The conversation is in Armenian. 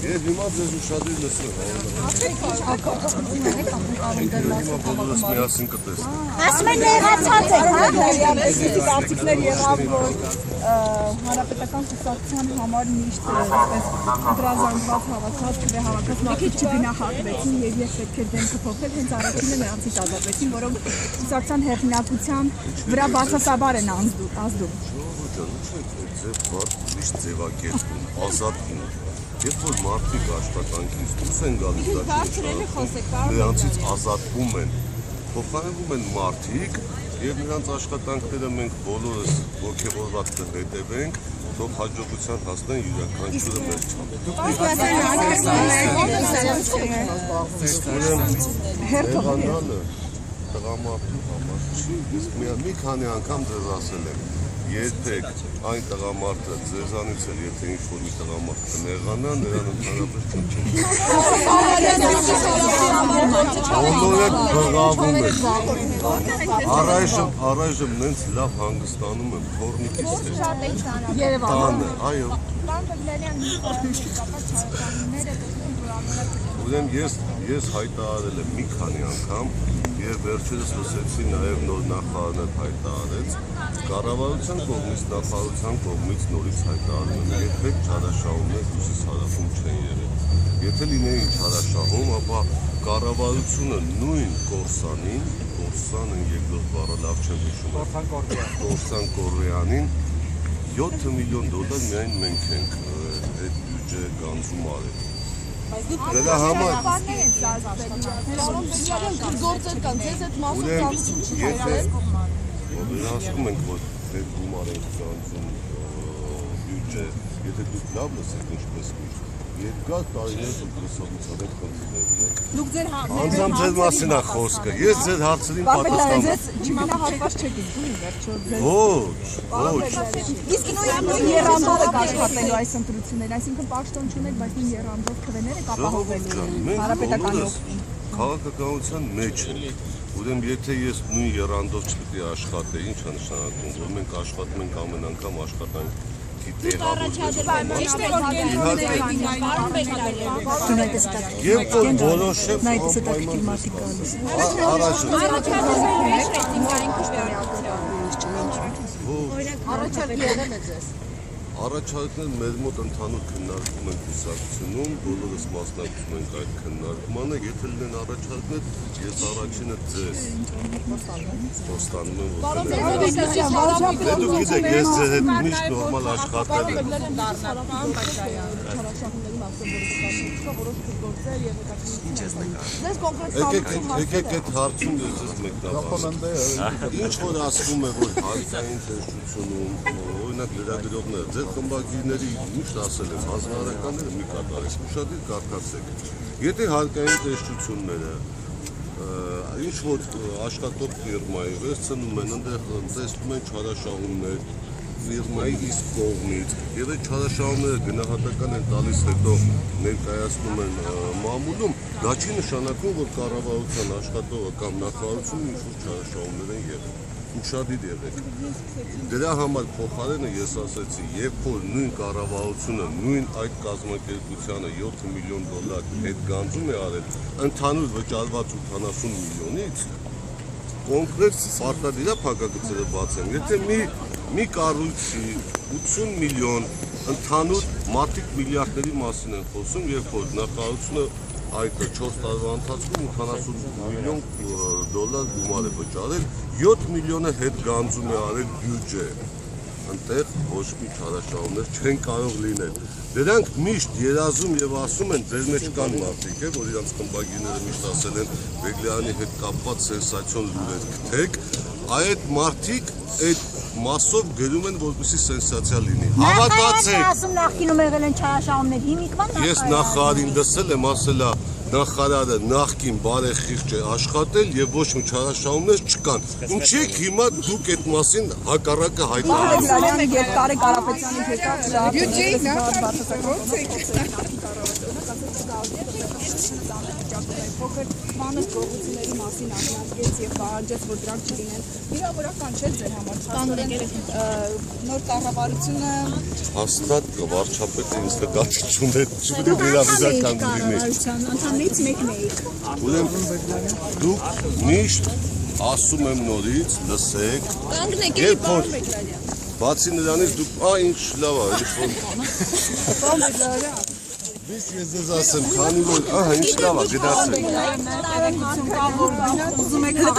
Ես հիմա ձեզ ուշադրի լսում բոլորս միասին կտեսնենք։ Ասում են նեղացած եք, Արտիկներ եղավ, որ հանրապետական կուսակցության համար միշտ դրազանված հավաքած հավաքած մարդիկ չգնահատվեցին եւ ես պետք է դեմքը փոխել հենց առաջինը նրանցից ազատվեցին, որոնք կուսակցության հեղինակության վրա բացասաբար են ազդում։ Միշտ ձևակերպում, ազատվում։ Երբ որ մարդիկ աշխատանքից դուրս են գալիս, նրանցից ազատվում են, փոխանցվում են մարդիկ եւ նրանց աշխատանքները մենք բոլորս ողջավորված կհետևենք, թող հաջողության հասնեն յուրաքանչյուրը մեր չափ։ Հերթողանալը տղամարդու համար չի, իսկ մի քանի անգամ ձեզ ասել եմ, երբեք այն տղամարդը ձեզանից էլ եթե ինչ-որ մի տղամարդ կնեղանա, նրան ընդհանրապես չնչին։ Բոլորը բղավում են։ Առայժմ նենց լավ հանգստանում եմ թորնիկիս հետ։ Տանը, այո։ Ուրեմն ես հայտարարել եմ մի քանի անգամ եւ վերջերս լսեցի նաեւ նոր նախարարը հայտարարեց, կառավարության կողմից նախարարության կողմից նորից հայտարարում են, երբեք չարաշահումներ Հյուսիս հարավում չեն եղել։ Եթե լինեին չարաշահում, ապա կառավարությունը նույն Կորսանին, Կորսանը երկրորդ բառը լավ չեմ հիշում, Կորսան Կորեանին 7 միլիոն դոլար միայն մենք ենք այդ բյուջե գանձում արել։ Դրա համար ասում ենք, որ դեպ գումար ենք գանձում բյուջե, եթե դուք լավ լսեք ինչպես միշտ, երկար տարիներ լսողության հետ խնդիրներ ունենք։ Անձամբ ձեր մասին է խոսքը, ես ձեր հարցերին պատասխանում եմ։ Չգնահատված չեք դու վերջո ձեզ։ Ոչ։ Իսկ նույն երանդով եք աշխատելու այս ընտրություններին, այսինքն պաշտոն չունեք, բայց նույն երանդով քվեներ եք ապահովելու հանրապետականով։ Քաղաքականության մեջ ենք։ Ուրեմն եթե ես նույն երանդով չպետք է աշխատեի, ինչ է նշանակում, որ մենք աշխատում ենք ամեն անգամ աշխատանքի տեղավորվելու։ Երբ որ որոշեմ Առաջարկներ մեր մոտ ընդհանուր քննարկում են կուսակցությունում, բոլորս մասնակցում ենք այդ քննարկմանը, եթե լինեն առաջարկներ, ես առաջինը ձեզ խոստանում եմ, որ դուք գիտեք, ես ձեր հետ միշտ նորմալ աշխատել եմ։ Եկեք այդ հարցում ես ձեզ մեկնաբանեմ։ Ինչ որ ասվում է, որ հարկային տեսությունում, օրինակ լրագրողները, ձեր խմբագիրների միշտ ասել եմ, հանրահարականները մի կատարեք, ուշադիր կարգացեք։ Եթե հարկային տեսությունները ինչ որ աշխատող ֆիրմայի վերցնում են, այնտեղ տեսնում են չարաշահումներ ֆիրմայի իսկ կողմից, եւ այդ չարաշահումները գնահատական են տալիս, հետո ներկայացնում են մամուլում, դա չի նշանակում, որ կառավարության աշխատողը կամ նախարարությունը ինչ-որ չարաշահումներ են եղել։ Ուշադիր եղեք։ Դրա համար փոխարենը ես ասացի, երբ որ նույն կառավարությունը, նույն այդ կազմակերպությանը 7 միլիոն դոլար հետ գանձում է արել, ընդհանուր վճարված 80 միլիոնից, կոնկրետ պարտադիր է փակագծերը բացեմ։ Եթե մի կառույցի 80 միլիոն ընդհանուր մարդիկ միլիարդների մասին են խոսում, երբ որ նախարարությունը այդ 4 տարվա ընթացքում 80 միլիոն դոլար գումար է վճարել, 7 միլիոնը հետ գանձում է արել բյուջե։ Այնտեղ ոչ մի չարաշահումներ չեն կարող լինել։ Դրանք միշտ երազում եւ ասում են, ձեր մեջ կան մարդիկ, որ իրանց խմբագիրները միշտ ասել են Բեգլյանի հետ կապված սենսացիոն լուրեր գտեք, այդ մարդիկ այդ մասով գրում են, որպեսզի սենսացիա լինի։ Հավատացեք։ Ասում նախկինում եղել են չարաշահումներ, հիմիկվան Ես նախարարին լսել եմ, ասել է նախարարը նախկին բարեխիղճ է աշխատել եւ ոչ մի չարաշահումներ չկան։ Ինչի՞ հիմա դուք այդ մասին հակառակը հայտարարում եք։ Կարե Կարապետյանի հետ փոքր բանը գողությունների մասին ակնարկեց եւ պահանջեց, որ դրանք չլինեն։ Վիրավորական չէ ձեր համար, նոր կառավարությունը Հաստատ վարչապետը ինձ նկատի չունի, չպետք է վերաբերական լինի։ անդամներից մեկն էիք։ Ուրեմն դուք միշտ ասում եմ նորից, լսեք։ Կանգնեք, Երբ որ բացի նրանից դուք ինչ լավ է, Ես ձեզ ասեմ, քանի որ, ինչ լավ է, գնացեք։ ուզում եք